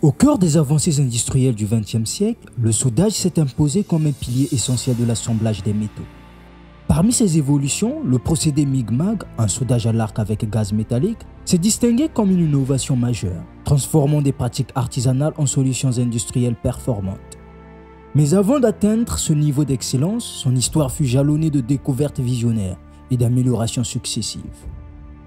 Au cœur des avancées industrielles du XXe siècle, le soudage s'est imposé comme un pilier essentiel de l'assemblage des métaux. Parmi ces évolutions, le procédé MIG-MAG, un soudage à l'arc avec gaz métallique, s'est distingué comme une innovation majeure, transformant des pratiques artisanales en solutions industrielles performantes. Mais avant d'atteindre ce niveau d'excellence, son histoire fut jalonnée de découvertes visionnaires et d'améliorations successives.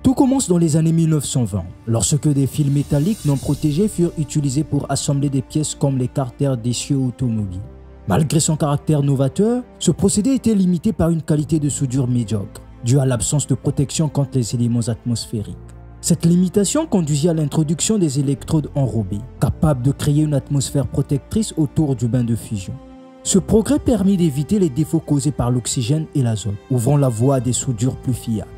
Tout commence dans les années 1920, lorsque des fils métalliques non protégés furent utilisés pour assembler des pièces comme les carters d'essieux automobiles. Malgré son caractère novateur, ce procédé était limité par une qualité de soudure médiocre, due à l'absence de protection contre les éléments atmosphériques. Cette limitation conduisit à l'introduction des électrodes enrobées, capables de créer une atmosphère protectrice autour du bain de fusion. Ce progrès permit d'éviter les défauts causés par l'oxygène et l'azote, ouvrant la voie à des soudures plus fiables.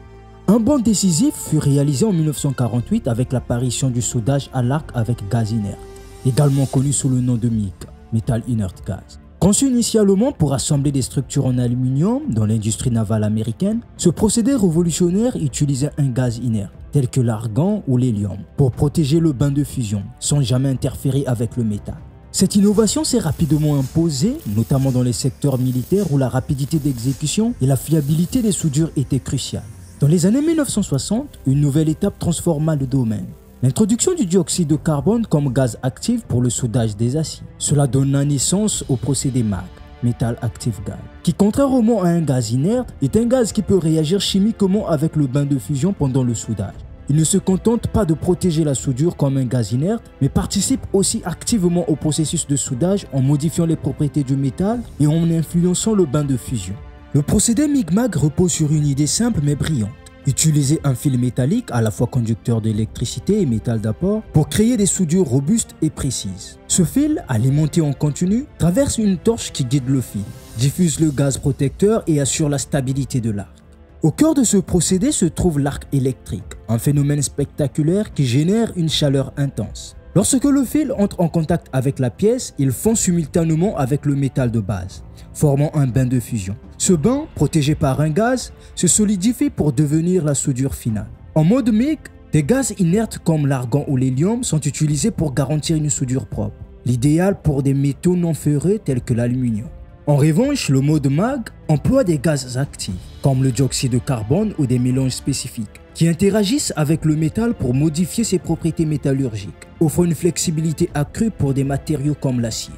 Un bond décisif fut réalisé en 1948 avec l'apparition du soudage à l'arc avec gaz inerte, également connu sous le nom de MIG, Metal Inert Gas. Conçu initialement pour assembler des structures en aluminium dans l'industrie navale américaine, ce procédé révolutionnaire utilisait un gaz inerte, tel que l'argan ou l'hélium, pour protéger le bain de fusion, sans jamais interférer avec le métal. Cette innovation s'est rapidement imposée, notamment dans les secteurs militaires où la rapidité d'exécution et la fiabilité des soudures étaient cruciales. Dans les années 1960, une nouvelle étape transforma le domaine. L'introduction du dioxyde de carbone comme gaz actif pour le soudage des aciers. Cela donna naissance au procédé MAG, Metal Active Gas, qui contrairement à un gaz inerte, est un gaz qui peut réagir chimiquement avec le bain de fusion pendant le soudage. Il ne se contente pas de protéger la soudure comme un gaz inerte, mais participe aussi activement au processus de soudage en modifiant les propriétés du métal et en influençant le bain de fusion. Le procédé MIG-MAG repose sur une idée simple mais brillante. Utiliser un fil métallique, à la fois conducteur d'électricité et métal d'apport, pour créer des soudures robustes et précises. Ce fil, alimenté en continu, traverse une torche qui guide le fil, diffuse le gaz protecteur et assure la stabilité de l'arc. Au cœur de ce procédé se trouve l'arc électrique, un phénomène spectaculaire qui génère une chaleur intense. Lorsque le fil entre en contact avec la pièce, il fond simultanément avec le métal de base, formant un bain de fusion. Ce bain, protégé par un gaz, se solidifie pour devenir la soudure finale. En mode MIG, des gaz inertes comme l'argan ou l'hélium sont utilisés pour garantir une soudure propre, l'idéal pour des métaux non ferreux tels que l'aluminium. En revanche, le mode MAG emploie des gaz actifs, comme le dioxyde de carbone ou des mélanges spécifiques, qui interagissent avec le métal pour modifier ses propriétés métallurgiques, offrant une flexibilité accrue pour des matériaux comme l'acier.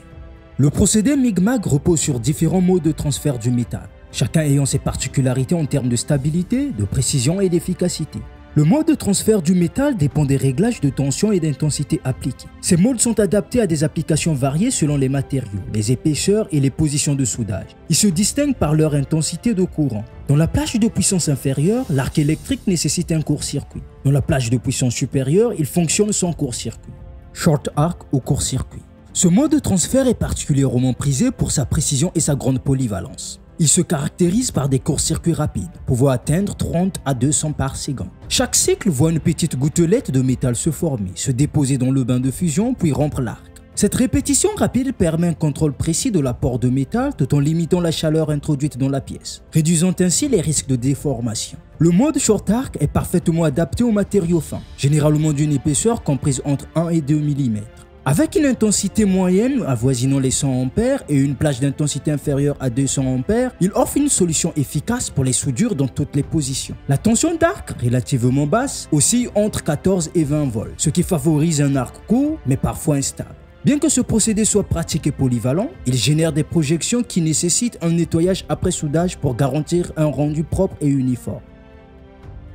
Le procédé MIG-MAG repose sur différents modes de transfert du métal, chacun ayant ses particularités en termes de stabilité, de précision et d'efficacité. Le mode de transfert du métal dépend des réglages de tension et d'intensité appliqués. Ces modes sont adaptés à des applications variées selon les matériaux, les épaisseurs et les positions de soudage. Ils se distinguent par leur intensité de courant. Dans la plage de puissance inférieure, l'arc électrique nécessite un court-circuit. Dans la plage de puissance supérieure, il fonctionne sans court-circuit. Short arc ou court-circuit. Ce mode de transfert est particulièrement prisé pour sa précision et sa grande polyvalence. Il se caractérise par des courts-circuits rapides, pouvant atteindre 30 à 200 par seconde. Chaque cycle voit une petite gouttelette de métal se former, se déposer dans le bain de fusion puis rompre l'arc. Cette répétition rapide permet un contrôle précis de l'apport de métal tout en limitant la chaleur introduite dans la pièce, réduisant ainsi les risques de déformation. Le mode short arc est parfaitement adapté aux matériaux fins, généralement d'une épaisseur comprise entre 1 et 2 mm. Avec une intensité moyenne avoisinant les 100 A et une plage d'intensité inférieure à 200 A, il offre une solution efficace pour les soudures dans toutes les positions. La tension d'arc, relativement basse, oscille entre 14 et 20 volts, ce qui favorise un arc court mais parfois instable. Bien que ce procédé soit pratique et polyvalent, il génère des projections qui nécessitent un nettoyage après soudage pour garantir un rendu propre et uniforme.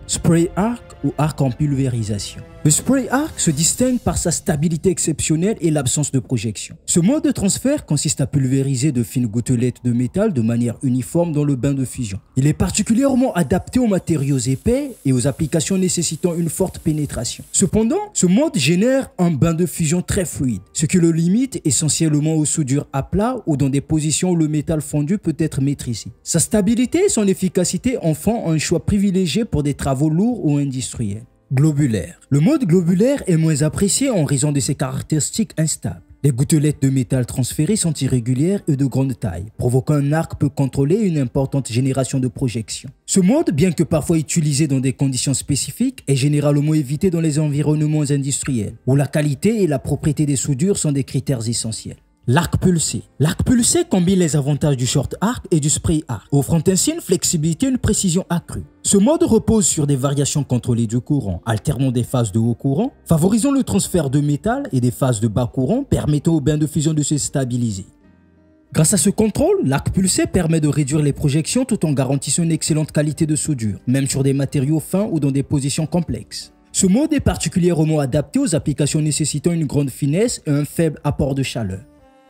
Spray arc ou arc en pulvérisation. Le spray arc se distingue par sa stabilité exceptionnelle et l'absence de projection. Ce mode de transfert consiste à pulvériser de fines gouttelettes de métal de manière uniforme dans le bain de fusion. Il est particulièrement adapté aux matériaux épais et aux applications nécessitant une forte pénétration. Cependant, ce mode génère un bain de fusion très fluide, ce qui le limite essentiellement aux soudures à plat ou dans des positions où le métal fondu peut être maîtrisé. Sa stabilité et son efficacité en font un choix privilégié pour des travaux lourds ou industriels. Globulaire. Le mode globulaire est moins apprécié en raison de ses caractéristiques instables. Les gouttelettes de métal transférées sont irrégulières et de grande taille, provoquant un arc peu contrôlé et une importante génération de projections. Ce mode, bien que parfois utilisé dans des conditions spécifiques, est généralement évité dans les environnements industriels, où la qualité et la propriété des soudures sont des critères essentiels. L'arc pulsé. L'arc pulsé combine les avantages du short arc et du spray arc, offrant ainsi une flexibilité et une précision accrue. Ce mode repose sur des variations contrôlées du courant, alternant des phases de haut courant, favorisant le transfert de métal et des phases de bas courant, permettant au bain de fusion de se stabiliser. Grâce à ce contrôle, l'arc pulsé permet de réduire les projections tout en garantissant une excellente qualité de soudure, même sur des matériaux fins ou dans des positions complexes. Ce mode est particulièrement adapté aux applications nécessitant une grande finesse et un faible apport de chaleur.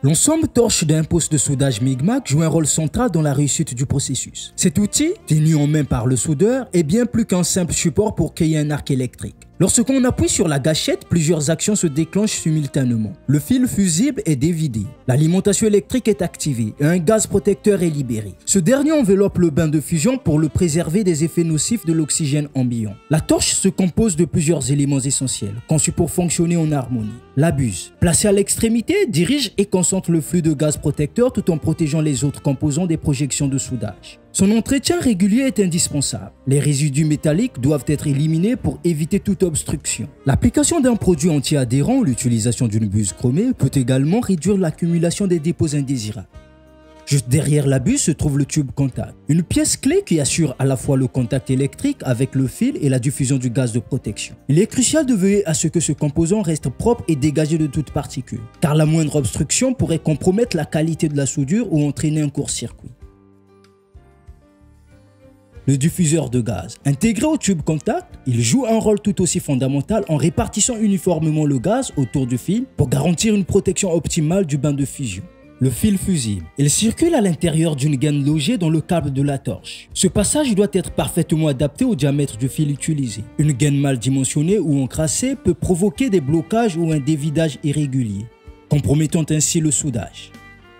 L'ensemble torche d'un poste de soudage MIG-MAG joue un rôle central dans la réussite du processus. Cet outil, tenu en main par le soudeur, est bien plus qu'un simple support pour créer un arc électrique. Lorsqu'on appuie sur la gâchette, plusieurs actions se déclenchent simultanément. Le fil fusible est dévidé, l'alimentation électrique est activée et un gaz protecteur est libéré. Ce dernier enveloppe le bain de fusion pour le préserver des effets nocifs de l'oxygène ambiant. La torche se compose de plusieurs éléments essentiels, conçus pour fonctionner en harmonie. La buse, placée à l'extrémité, dirige et concentre le flux de gaz protecteur tout en protégeant les autres composants des projections de soudage. Son entretien régulier est indispensable. Les résidus métalliques doivent être éliminés pour éviter toute obstruction. L'application d'un produit anti-adhérent ou l'utilisation d'une buse chromée peut également réduire l'accumulation des dépôts indésirables. Juste derrière la buse se trouve le tube contact, une pièce clé qui assure à la fois le contact électrique avec le fil et la diffusion du gaz de protection. Il est crucial de veiller à ce que ce composant reste propre et dégagé de toute particule, car la moindre obstruction pourrait compromettre la qualité de la soudure ou entraîner un court-circuit. Le diffuseur de gaz. Intégré au tube contact, il joue un rôle tout aussi fondamental en répartissant uniformément le gaz autour du fil pour garantir une protection optimale du bain de fusion. Le fil fusible. Il circule à l'intérieur d'une gaine logée dans le câble de la torche. Ce passage doit être parfaitement adapté au diamètre du fil utilisé. Une gaine mal dimensionnée ou encrassée peut provoquer des blocages ou un dévidage irrégulier, compromettant ainsi le soudage.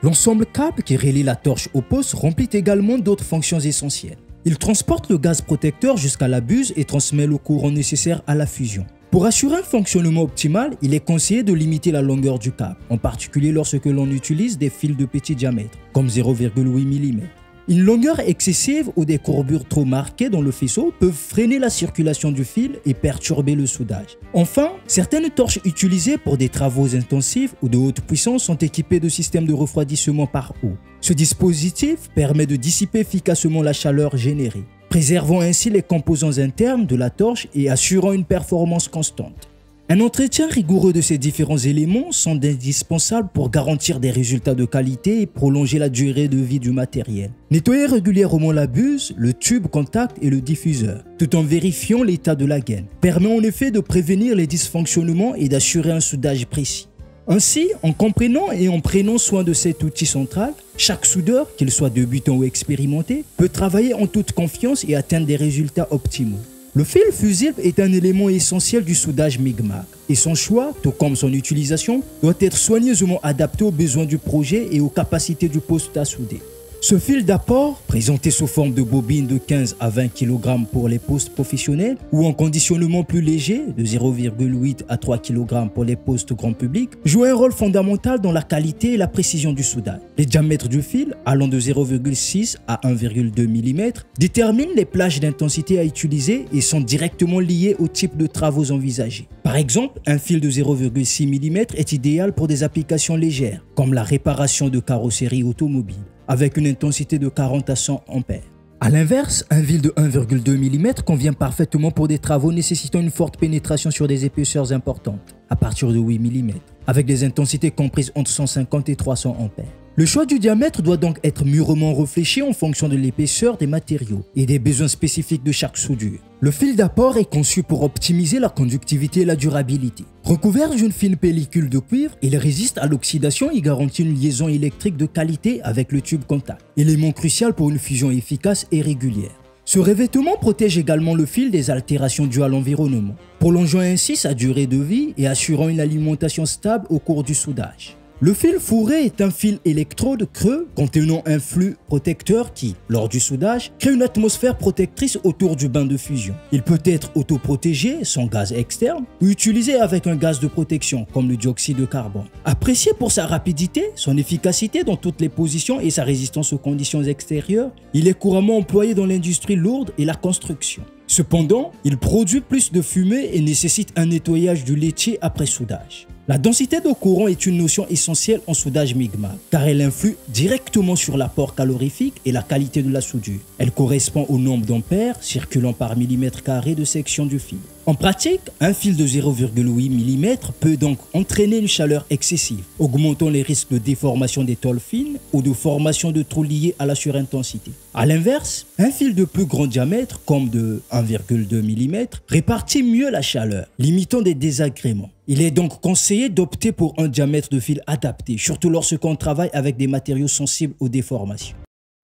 L'ensemble câble qui relie la torche au poste remplit également d'autres fonctions essentielles. Il transporte le gaz protecteur jusqu'à la buse et transmet le courant nécessaire à la fusion. Pour assurer un fonctionnement optimal, il est conseillé de limiter la longueur du câble, en particulier lorsque l'on utilise des fils de petit diamètre, comme 0,8 mm. Une longueur excessive ou des courbures trop marquées dans le faisceau peuvent freiner la circulation du fil et perturber le soudage. Enfin, certaines torches utilisées pour des travaux intensifs ou de haute puissance sont équipées de systèmes de refroidissement par eau. Ce dispositif permet de dissiper efficacement la chaleur générée, préservant ainsi les composants internes de la torche et assurant une performance constante. Un entretien rigoureux de ces différents éléments sont indispensables pour garantir des résultats de qualité et prolonger la durée de vie du matériel. Nettoyer régulièrement la buse, le tube contact et le diffuseur, tout en vérifiant l'état de la gaine, permet en effet de prévenir les dysfonctionnements et d'assurer un soudage précis. Ainsi, en comprenant et en prenant soin de cet outil central, chaque soudeur, qu'il soit débutant ou expérimenté, peut travailler en toute confiance et atteindre des résultats optimaux. Le fil fusible est un élément essentiel du soudage MIG-MAG et son choix, tout comme son utilisation, doit être soigneusement adapté aux besoins du projet et aux capacités du poste à souder. Ce fil d'apport, présenté sous forme de bobine de 15 à 20 kg pour les postes professionnels ou en conditionnement plus léger de 0,8 à 3 kg pour les postes grand public, joue un rôle fondamental dans la qualité et la précision du soudage. Les diamètres du fil, allant de 0,6 à 1,2 mm, déterminent les plages d'intensité à utiliser et sont directement liés au type de travaux envisagés. Par exemple, un fil de 0,6 mm est idéal pour des applications légères, comme la réparation de carrosserie automobile, avec une intensité de 40 à 100 A. A l'inverse, un fil de 1,2 mm convient parfaitement pour des travaux nécessitant une forte pénétration sur des épaisseurs importantes, à partir de 8 mm, avec des intensités comprises entre 150 et 300 A. Le choix du diamètre doit donc être mûrement réfléchi en fonction de l'épaisseur des matériaux et des besoins spécifiques de chaque soudure. Le fil d'apport est conçu pour optimiser la conductivité et la durabilité. Recouvert d'une fine pellicule de cuivre, il résiste à l'oxydation et garantit une liaison électrique de qualité avec le tube contact, élément crucial pour une fusion efficace et régulière. Ce revêtement protège également le fil des altérations dues à l'environnement, prolongeant ainsi sa durée de vie et assurant une alimentation stable au cours du soudage. Le fil fourré est un fil électrode creux contenant un flux protecteur qui, lors du soudage, crée une atmosphère protectrice autour du bain de fusion. Il peut être autoprotégé, sans gaz externe, ou utilisé avec un gaz de protection, comme le dioxyde de carbone. Apprécié pour sa rapidité, son efficacité dans toutes les positions et sa résistance aux conditions extérieures, il est couramment employé dans l'industrie lourde et la construction. Cependant, il produit plus de fumée et nécessite un nettoyage du laitier après soudage. La densité de courant est une notion essentielle en soudage MIG-MAG, car elle influe directement sur l'apport calorifique et la qualité de la soudure. Elle correspond au nombre d'ampères circulant par millimètre carré de section du fil. En pratique, un fil de 0,8 mm peut donc entraîner une chaleur excessive, augmentant les risques de déformation des tôles fines ou de formation de trous liés à la surintensité. A l'inverse, un fil de plus grand diamètre, comme de 1,2 mm, répartit mieux la chaleur, limitant des désagréments. Il est donc conseillé d'opter pour un diamètre de fil adapté, surtout lorsqu'on travaille avec des matériaux sensibles aux déformations.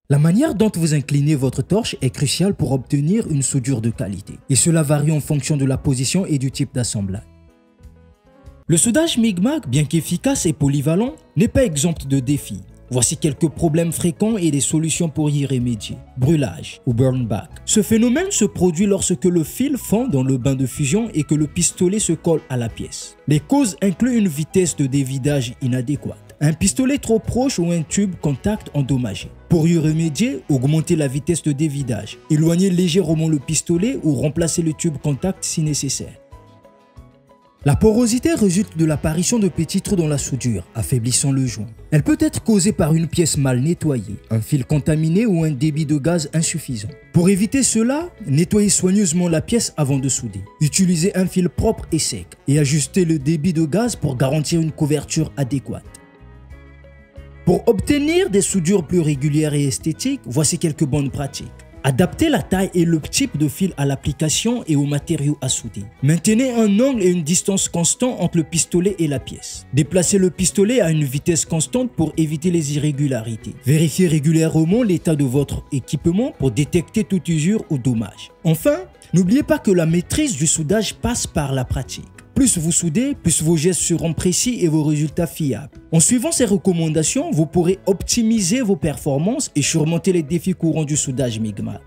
La manière dont vous inclinez votre torche est cruciale pour obtenir une soudure de qualité, et cela varie en fonction de la position et du type d'assemblage. Le soudage MIG-MAG, bien qu'efficace et polyvalent, n'est pas exempt de défis. Voici quelques problèmes fréquents et des solutions pour y remédier. Brûlage ou burn back. Ce phénomène se produit lorsque le fil fond dans le bain de fusion et que le pistolet se colle à la pièce. Les causes incluent une vitesse de dévidage inadéquate, un pistolet trop proche ou un tube contact endommagé. Pour y remédier, augmentez la vitesse de dévidage, éloignez légèrement le pistolet ou remplacez le tube contact si nécessaire. La porosité résulte de l'apparition de petits trous dans la soudure, affaiblissant le joint. Elle peut être causée par une pièce mal nettoyée, un fil contaminé ou un débit de gaz insuffisant. Pour éviter cela, nettoyez soigneusement la pièce avant de souder. Utilisez un fil propre et sec et ajustez le débit de gaz pour garantir une couverture adéquate. Pour obtenir des soudures plus régulières et esthétiques, voici quelques bonnes pratiques. Adaptez la taille et le type de fil à l'application et aux matériaux à souder. Maintenez un angle et une distance constante entre le pistolet et la pièce. Déplacez le pistolet à une vitesse constante pour éviter les irrégularités. Vérifiez régulièrement l'état de votre équipement pour détecter toute usure ou dommage. Enfin, n'oubliez pas que la maîtrise du soudage passe par la pratique. Plus vous soudez, plus vos gestes seront précis et vos résultats fiables. En suivant ces recommandations, vous pourrez optimiser vos performances et surmonter les défis courants du soudage MIG-MAG.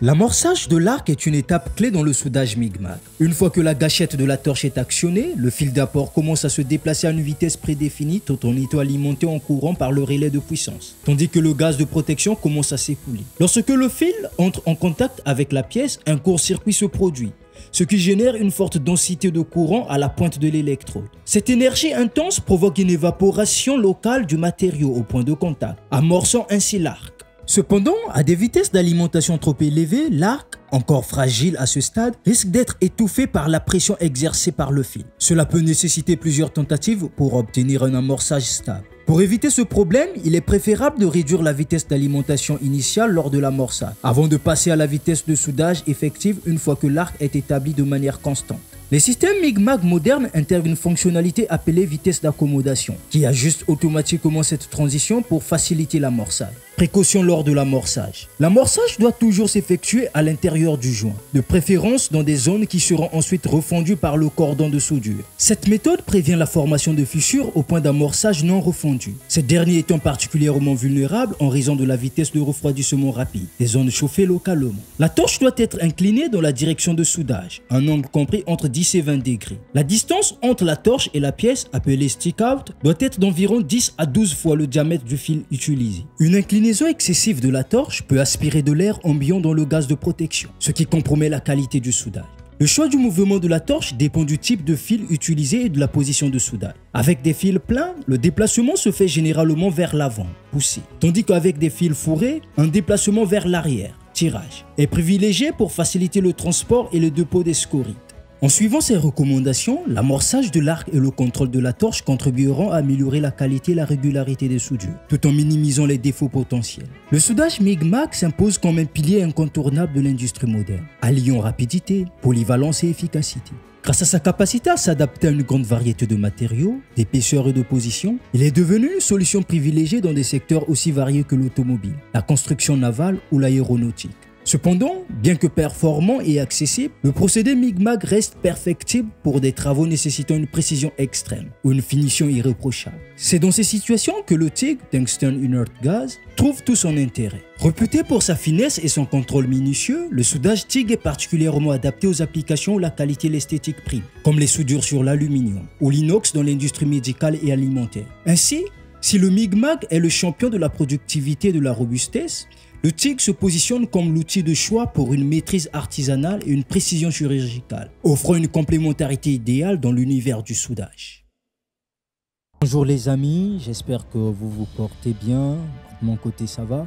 L'amorçage de l'arc est une étape clé dans le soudage MIG-MAG. Une fois que la gâchette de la torche est actionnée, le fil d'apport commence à se déplacer à une vitesse prédéfinie tout en étant alimenté en courant par le relais de puissance, tandis que le gaz de protection commence à s'écouler. Lorsque le fil entre en contact avec la pièce, un court-circuit se produit, ce qui génère une forte densité de courant à la pointe de l'électrode. Cette énergie intense provoque une évaporation locale du matériau au point de contact, amorçant ainsi l'arc. Cependant, à des vitesses d'alimentation trop élevées, l'arc, encore fragile à ce stade, risque d'être étouffé par la pression exercée par le fil. Cela peut nécessiter plusieurs tentatives pour obtenir un amorçage stable. Pour éviter ce problème, il est préférable de réduire la vitesse d'alimentation initiale lors de l'amorçage, avant de passer à la vitesse de soudage effective une fois que l'arc est établi de manière constante. Les systèmes MIG-MAG modernes intègrent une fonctionnalité appelée vitesse d'accommodation, qui ajuste automatiquement cette transition pour faciliter l'amorçage. Précaution lors de l'amorçage. L'amorçage doit toujours s'effectuer à l'intérieur du joint, de préférence dans des zones qui seront ensuite refondues par le cordon de soudure. Cette méthode prévient la formation de fissures au point d'amorçage non refondu, ces derniers étant particulièrement vulnérables en raison de la vitesse de refroidissement rapide, des zones chauffées localement. La torche doit être inclinée dans la direction de soudage, un angle compris entre 10 et 20 degrés. La distance entre la torche et la pièce, appelée stick-out, doit être d'environ 10 à 12 fois le diamètre du fil utilisé. Une inclinaison excessive de la torche peut aspirer de l'air ambiant dans le gaz de protection, ce qui compromet la qualité du soudage. Le choix du mouvement de la torche dépend du type de fil utilisé et de la position de soudage. Avec des fils pleins, le déplacement se fait généralement vers l'avant, poussé, tandis qu'avec des fils fourrés, un déplacement vers l'arrière, tirage, est privilégié pour faciliter le transport et le dépôt des scories. En suivant ces recommandations, l'amorçage de l'arc et le contrôle de la torche contribueront à améliorer la qualité et la régularité des soudures, tout en minimisant les défauts potentiels. Le soudage MIG-MAG s'impose comme un pilier incontournable de l'industrie moderne, alliant rapidité, polyvalence et efficacité. Grâce à sa capacité à s'adapter à une grande variété de matériaux, d'épaisseurs et de positions, il est devenu une solution privilégiée dans des secteurs aussi variés que l'automobile, la construction navale ou l'aéronautique. Cependant, bien que performant et accessible, le procédé Mi'kmaq reste perfectible pour des travaux nécessitant une précision extrême ou une finition irréprochable. C'est dans ces situations que le TIG, Tungsten Inert Gas, trouve tout son intérêt. Réputé pour sa finesse et son contrôle minutieux, le soudage TIG est particulièrement adapté aux applications où la qualité et l'esthétique priment, comme les soudures sur l'aluminium ou l'inox dans l'industrie médicale et alimentaire. Ainsi, si le Mi'kmaq est le champion de la productivité et de la robustesse, le TIG se positionne comme l'outil de choix pour une maîtrise artisanale et une précision chirurgicale, offrant une complémentarité idéale dans l'univers du soudage. Bonjour les amis, j'espère que vous vous portez bien. De mon côté, ça va.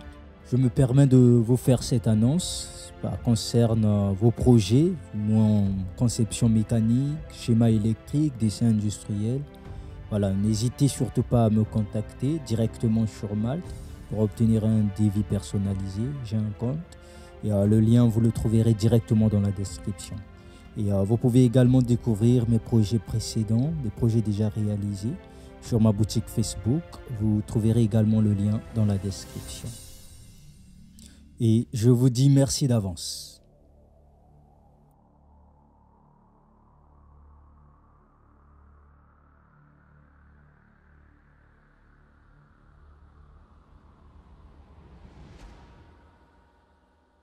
Je me permets de vous faire cette annonce. Ça concerne vos projets, en conception mécanique, schéma électrique, dessin industriel. Voilà, n'hésitez surtout pas à me contacter directement sur Malte pour obtenir un devis personnalisé. J'ai un compte et le lien vous le trouverez directement dans la description. Et vous pouvez également découvrir mes projets précédents, des projets déjà réalisés sur ma boutique Facebook. Vous trouverez également le lien dans la description. Et je vous dis merci d'avance.